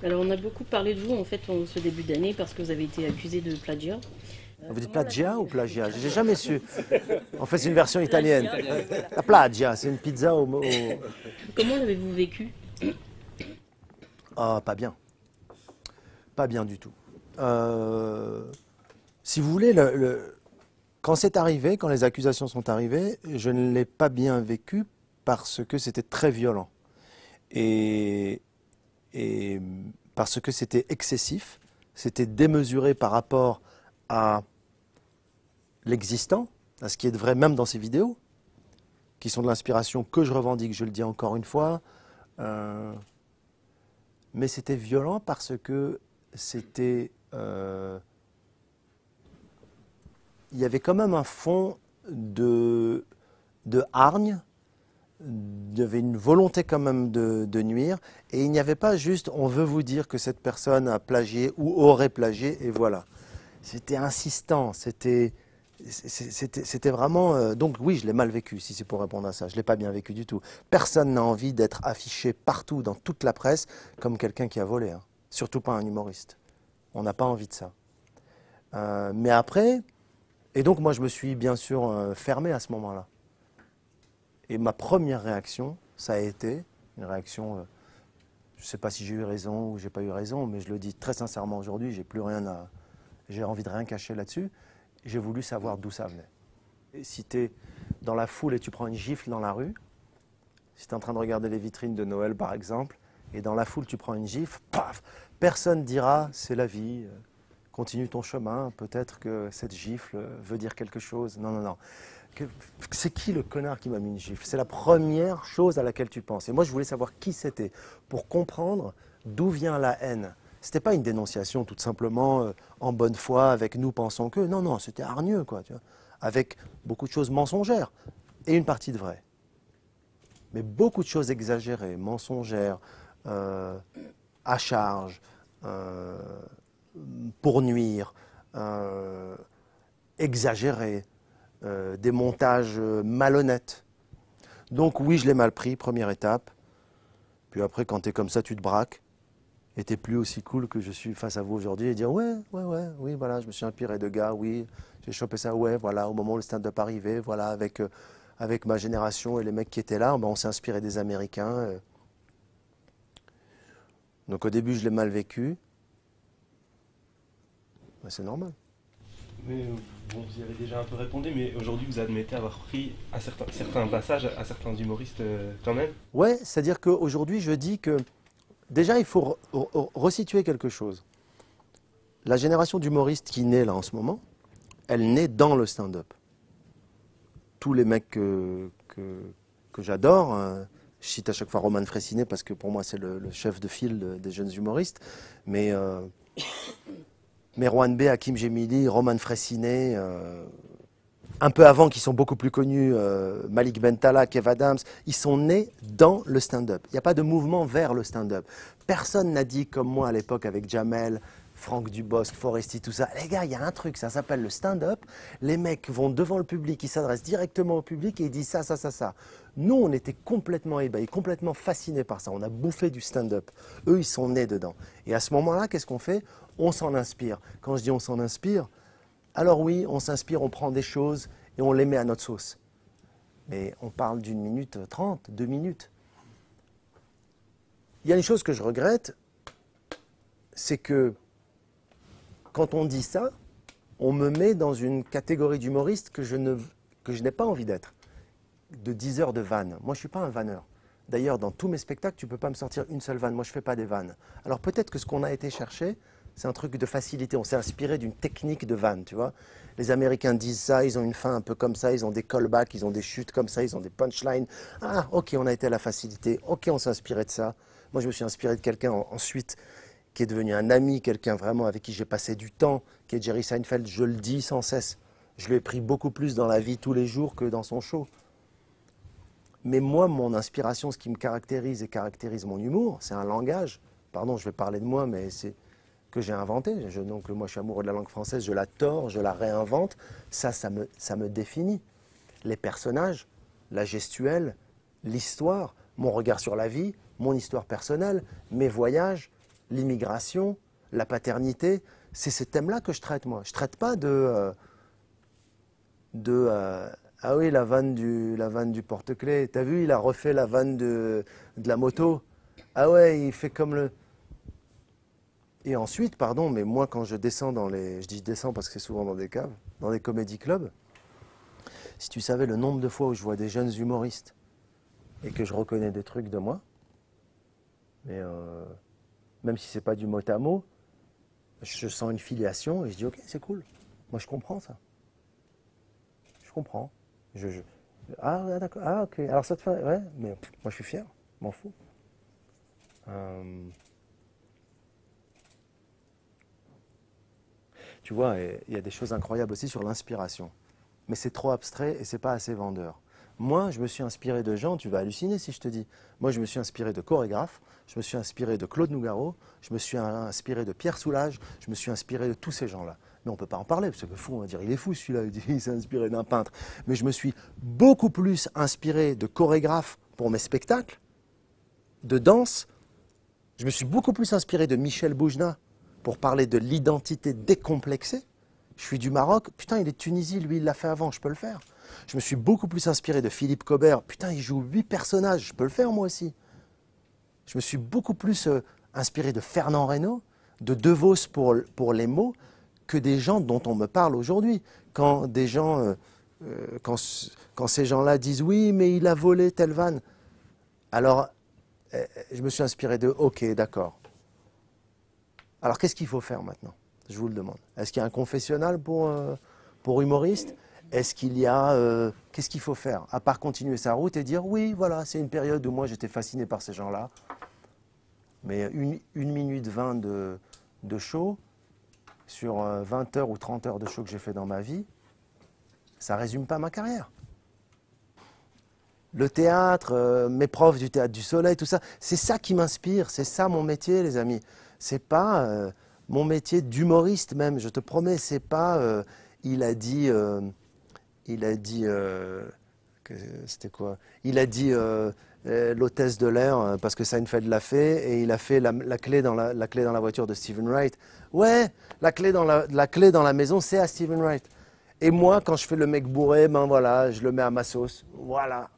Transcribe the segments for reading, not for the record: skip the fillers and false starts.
Alors, on a beaucoup parlé de vous en fait en ce début d'année parce que vous avez été accusé de plagiat. Vous dites Comment plagia l'avez-vous ou vécu? plagiat? J'ai jamais su. En fait, c'est une version italienne. Plagiat, voilà. La plagia, c'est une pizza Comment l'avez-vous vécu? Ah, pas bien. Pas bien du tout. Euh, Si vous voulez, quand c'est arrivé, quand les accusations sont arrivées, je ne l'ai pas bien vécu parce que c'était très violent. Et, et parce que c'était excessif, c'était démesuré par rapport à l'existant, à ce qui est vrai même dans ces vidéos, qui sont de l'inspiration que je revendique, je le dis encore une fois. Euh, mais c'était violent parce que c'était... il y avait quand même un fond de hargne, il y avait une volonté quand même de nuire, et il n'y avait pas juste on veut vous dire que cette personne a plagié ou aurait plagié, et voilà. C'était insistant, c'était vraiment... donc oui, je l'ai mal vécu, si c'est pour répondre à ça, je ne l'ai pas bien vécu du tout. Personne n'a envie d'être affiché partout, dans toute la presse, comme quelqu'un qui a volé, hein. Surtout pas un humoriste. On n'a pas envie de ça. Mais après... Et donc moi je me suis bien sûr fermé à ce moment-là. Et ma première réaction, ça a été une réaction, je ne sais pas si j'ai eu raison ou j'ai pas eu raison, mais je le dis très sincèrement aujourd'hui, j'ai envie de rien cacher là-dessus. J'ai voulu savoir d'où ça venait. Et si tu es dans la foule et tu prends une gifle dans la rue, si tu es en train de regarder les vitrines de Noël par exemple, et dans la foule tu prends une gifle, paf, personne dira c'est la vie, continue ton chemin, peut-être que cette gifle veut dire quelque chose. Non, non, non. C'est qui le connard qui m'a mis une gifle? C'est la première chose à laquelle tu penses. Et moi, je voulais savoir qui c'était pour comprendre d'où vient la haine. C'était pas une dénonciation tout simplement en bonne foi avec nous pensons que. Non, non, c'était hargneux, quoi, tu vois, avec beaucoup de choses mensongères et une partie de vrai. Mais beaucoup de choses exagérées, mensongères, euh, à charge, euh, pour nuire, euh, exagérées, des montages malhonnêtes. Donc oui, je l'ai mal pris, première étape. Puis après, quand tu es comme ça, tu te braques. Et tu n'es plus aussi cool que je suis face à vous aujourd'hui et dire ouais, ouais, ouais, oui, voilà, je me suis inspiré de gars, oui, j'ai chopé ça, ouais, voilà, au moment où le stand-up arrivait, voilà, avec ma génération et les mecs qui étaient là, ben, on s'est inspiré des Américains. Donc au début, je l'ai mal vécu. Ben, c'est normal. Mais bon, vous y avez déjà un peu répondu, mais aujourd'hui vous admettez avoir pris à certains passages, à certains humoristes quand même. Ouais, c'est-à-dire qu'aujourd'hui, je dis que déjà, il faut resituer quelque chose. La génération d'humoristes qui naît là en ce moment, elle naît dans le stand-up. Tous les mecs que j'adore, hein, je cite à chaque fois Roman Frécinet parce que pour moi c'est le chef de file des jeunes humoristes, mais Merwan B, Hakim Gemili, Roman Frécinet, un peu avant, qui sont beaucoup plus connus, Malik Bentala, Kev Adams, ils sont nés dans le stand-up. Il n'y a pas de mouvement vers le stand-up. Personne n'a dit, comme moi à l'époque avec Jamel, Franck Dubosc, Foresti, tout ça, les gars, il y a un truc, ça s'appelle le stand-up. Les mecs vont devant le public, ils s'adressent directement au public et ils disent ça, ça, ça, ça. Nous, on était complètement ébahis, complètement fascinés par ça. On a bouffé du stand-up. Eux, ils sont nés dedans. Et à ce moment-là, qu'est-ce qu'on fait? On s'en inspire. Quand je dis on s'en inspire, alors oui, on s'inspire, on prend des choses et on les met à notre sauce. Mais on parle d'une minute 30, 2 minutes. Il y a une chose que je regrette, c'est que quand on dit ça, on me met dans une catégorie d'humoriste que je n'ai pas envie d'être, de 10 heures de vannes. Moi, je ne suis pas un vanneur. D'ailleurs, dans tous mes spectacles, tu ne peux pas me sortir une seule vanne. Moi, je ne fais pas des vannes. Alors peut-être que ce qu'on a été chercher, c'est un truc de facilité. On s'est inspiré d'une technique de vanne, tu vois. Les Américains disent ça, ils ont une fin un peu comme ça, ils ont des callbacks, ils ont des chutes comme ça, ils ont des punchlines. Ah, ok, on a été à la facilité. Ok, on s'est inspiré de ça. Moi, je me suis inspiré de quelqu'un ensuite qui est devenu un ami, quelqu'un vraiment avec qui j'ai passé du temps, qui est Jerry Seinfeld. Je le dis sans cesse. Je lui ai pris beaucoup plus dans la vie tous les jours que dans son show. Mais moi, mon inspiration, ce qui me caractérise et caractérise mon humour, c'est un langage. Pardon, je vais parler de moi, mais c'est que j'ai inventé. Donc moi, je suis amoureux de la langue française, je la tords, je la réinvente. Ça me définit. Les personnages, la gestuelle, l'histoire, mon regard sur la vie, mon histoire personnelle, mes voyages, l'immigration, la paternité. C'est ces thèmes-là que je traite, moi. Je ne traite pas ah oui, la vanne du porte-clés. T'as vu, il a refait la vanne de la moto. Ah ouais, il fait comme le... Et ensuite, pardon, mais moi, quand je descends dans les... Je dis je descends parce que c'est souvent dans des caves, dans des comédie clubs. Si tu savais le nombre de fois où je vois des jeunes humoristes et que je reconnais des trucs de moi, mais même si c'est pas du mot à mot, je sens une filiation et je dis ok, c'est cool. Moi, je comprends ça. Je comprends. Ah, d'accord. Ah, ok. Alors ça te fait... Ouais, mais moi, je suis fier. Je m'en fous. Tu vois, il y a des choses incroyables aussi sur l'inspiration. Mais c'est trop abstrait et c'est pas assez vendeur. Moi, je me suis inspiré de gens, tu vas halluciner si je te dis. Moi, je me suis inspiré de chorégraphes, je me suis inspiré de Claude Nougaro, je me suis inspiré de Pierre Soulages, je me suis inspiré de tous ces gens-là. Mais on ne peut pas en parler, parce que fou, on va dire, il est fou celui-là, il s'est inspiré d'un peintre. Mais je me suis beaucoup plus inspiré de chorégraphes pour mes spectacles, de danse. Je me suis beaucoup plus inspiré de Michel Boujna pour parler de l'identité décomplexée. Je suis du Maroc, putain, il est de Tunisie, lui, il l'a fait avant, je peux le faire. Je me suis beaucoup plus inspiré de Philippe Cobert, putain, il joue 8 personnages, je peux le faire moi aussi. Je me suis beaucoup plus inspiré de Fernand Reynaud, de De Vos pour les mots, que des gens dont on me parle aujourd'hui. Quand des gens, quand ces gens-là disent oui, mais il a volé telle vanne, alors je me suis inspiré de ok, d'accord. Alors qu'est-ce qu'il faut faire maintenant? Je vous le demande. Est-ce qu'il y a un confessionnal pour humoriste? Est-ce qu'il y a... qu'est-ce qu'il faut faire? À part continuer sa route et dire oui, voilà, c'est une période où moi j'étais fasciné par ces gens-là. Mais 1 minute 20 de show sur 20 heures ou 30 heures de show que j'ai fait dans ma vie, ça ne résume pas ma carrière. Le théâtre, mes profs du Théâtre du Soleil, tout ça, c'est ça qui m'inspire, c'est ça mon métier, les amis. C'est pas mon métier d'humoriste même, je te promets, c'est pas il a dit c'était quoi? Il a dit l'hôtesse de l'air parce que Seinfeld l'a fait et il a fait la clé dans la voiture de Stephen Wright. Ouais, la clé dans la maison, c'est à Stephen Wright. Et moi, quand je fais le mec bourré, ben voilà, je le mets à ma sauce. Voilà.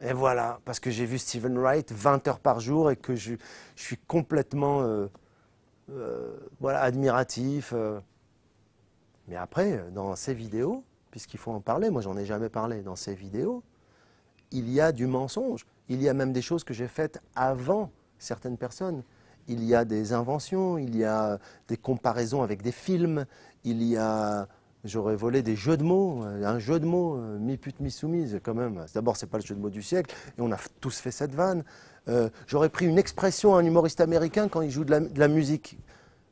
Et voilà, parce que j'ai vu Stephen Wright 20 heures par jour et que je suis complètement voilà, admiratif. Mais après, dans ces vidéos, puisqu'il faut en parler, moi j'en ai jamais parlé, dans ces vidéos, il y a du mensonge. Il y a même des choses que j'ai faites avant certaines personnes. Il y a des inventions, il y a des comparaisons avec des films, il y a... J'aurais volé des jeux de mots, un jeu de mots, mi-pute, mi-soumise, quand même. D'abord, c'est pas le jeu de mots du siècle, et on a tous fait cette vanne. J'aurais pris une expression à un humoriste américain quand il joue de la musique.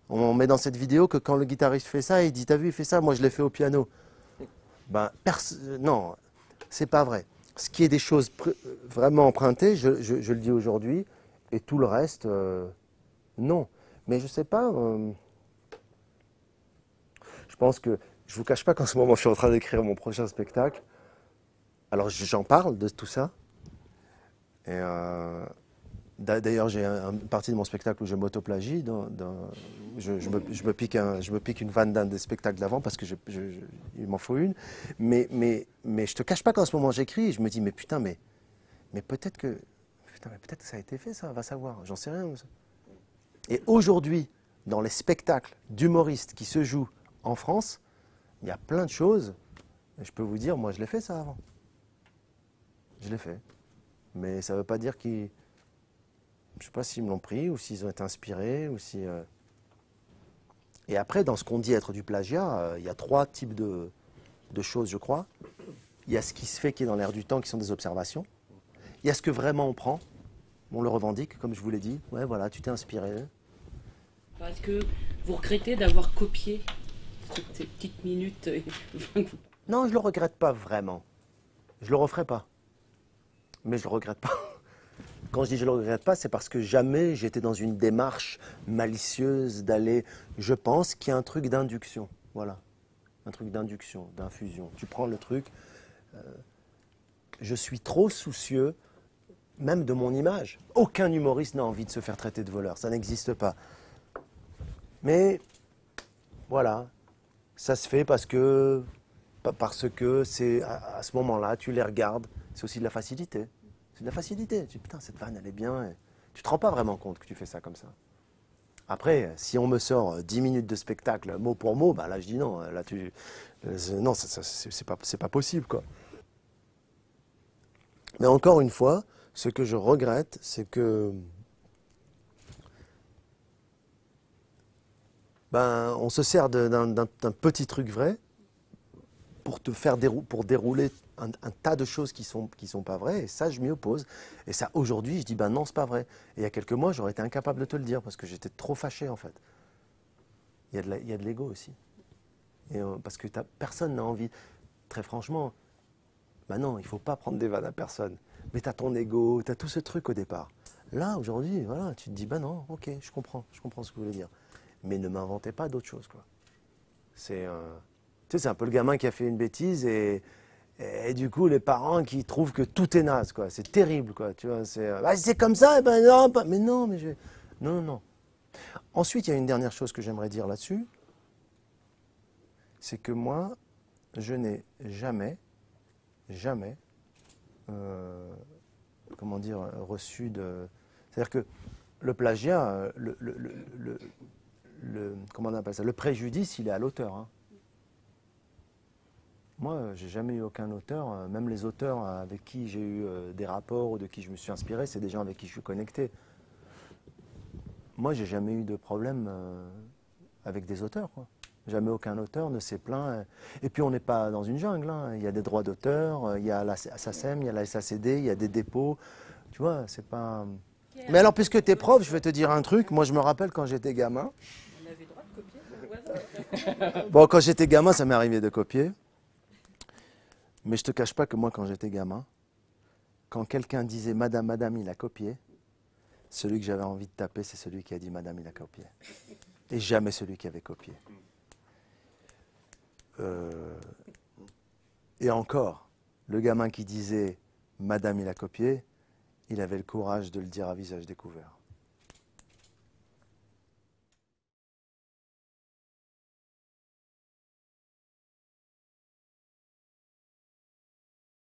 On met dans cette vidéo que quand le guitariste fait ça, il dit « T'as vu, il fait ça, moi je l'ai fait au piano ». Ben, non, c'est pas vrai. Ce qui est des choses vraiment empruntées, je le dis aujourd'hui, et tout le reste, non. Mais je sais pas, je pense que, je vous cache pas qu'en ce moment je suis en train d'écrire mon prochain spectacle. Alors j'en parle de tout ça. Et d'ailleurs j'ai une partie de mon spectacle où je m'autoplagie. Je me pique une vanne d'un des spectacles d'avant parce que il m'en faut une. Mais je te cache pas qu'en ce moment j'écris et je me dis mais putain mais peut-être que ça a été fait ça, va savoir, j'en sais rien. Et aujourd'hui, dans les spectacles d'humoristes qui se jouent en France, il y a plein de choses. Et je peux vous dire, moi je l'ai fait ça avant. Je l'ai fait. Mais ça ne veut pas dire qu'ils... Je ne sais pas s'ils me l'ont pris ou s'ils ont été inspirés ou si... Et après, dans ce qu'on dit être du plagiat, il y a 3 types de choses, je crois. Il y a ce qui se fait qui est dans l'air du temps, qui sont des observations. Il y a ce que vraiment on prend. On le revendique, comme je vous l'ai dit. Ouais, voilà, tu t'es inspiré. Est-ce que vous regrettez d'avoir copié ces petites minutes? Non, je ne le regrette pas vraiment. Je ne le referai pas. Mais je ne le regrette pas. Quand je dis je ne le regrette pas, c'est parce que jamais j'étais dans une démarche malicieuse d'aller... Je pense qu'il y a un truc d'induction. Voilà. Un truc d'induction, d'infusion. Tu prends le truc. Je suis trop soucieux. même de mon image. Aucun humoriste n'a envie de se faire traiter de voleur, ça n'existe pas. Mais voilà, ça se fait parce que c'est à ce moment-là, tu les regardes, c'est aussi de la facilité. C'est de la facilité. Tu dis, putain, cette vanne, elle est bien. Et tu te rends pas vraiment compte que tu fais ça comme ça. Après, si on me sort 10 minutes de spectacle mot pour mot, bah là je dis non. Là, non, c'est pas possible, quoi. Mais encore une fois, ce que je regrette, c'est que on se sert d'un petit truc vrai pour te faire pour dérouler un tas de choses qui sont pas vraies. Et ça, je m'y oppose. Et ça, aujourd'hui, je dis non, c'est pas vrai. Et il y a quelques mois, j'aurais été incapable de te le dire parce que j'étais trop fâché, en fait. Il y a de l'ego aussi. Et, parce que personne n'a envie. Très franchement, non, il ne faut pas prendre des vannes à personne. Mais tu as ton ego, tu as tout ce truc au départ. Là, aujourd'hui, voilà, tu te dis, non, ok, je comprends ce que vous voulez dire. Mais ne m'inventez pas d'autre chose, quoi. C'est un peu le gamin qui a fait une bêtise et du coup, les parents qui trouvent que tout est naze, quoi. C'est terrible, quoi. Tu vois, c'est comme ça, et non, mais non, mais non. Ensuite, il y a une dernière chose que j'aimerais dire là-dessus. C'est que moi, je n'ai jamais, comment dire, reçu de... C'est-à-dire que le plagiat, comment on appelle ça, le préjudice, il est à l'auteur, hein. Moi, j'ai jamais eu aucun auteur, même les auteurs avec qui j'ai eu des rapports ou de qui je me suis inspiré, c'est des gens avec qui je suis connecté. Moi, j'ai jamais eu de problème avec des auteurs, quoi. Jamais aucun auteur ne s'est plaint. Et puis, on n'est pas dans une jungle, hein. Il y a des droits d'auteur, il y a la SACEM, il y a la SACD, il y a des dépôts. Tu vois, c'est pas... Mais alors, puisque tu es prof, je vais te dire un truc. Moi, je me rappelle quand j'étais gamin. On avait le droit de copier. Bon, quand j'étais gamin, ça m'est arrivé de copier. Mais je te cache pas que moi, quand j'étais gamin, quand quelqu'un disait « Madame, madame, il a copié », celui que j'avais envie de taper, c'est celui qui a dit « Madame, il a copié ». Et jamais celui qui avait copié. Et encore, le gamin qui disait « Madame, il a copié », il avait le courage de le dire à visage découvert.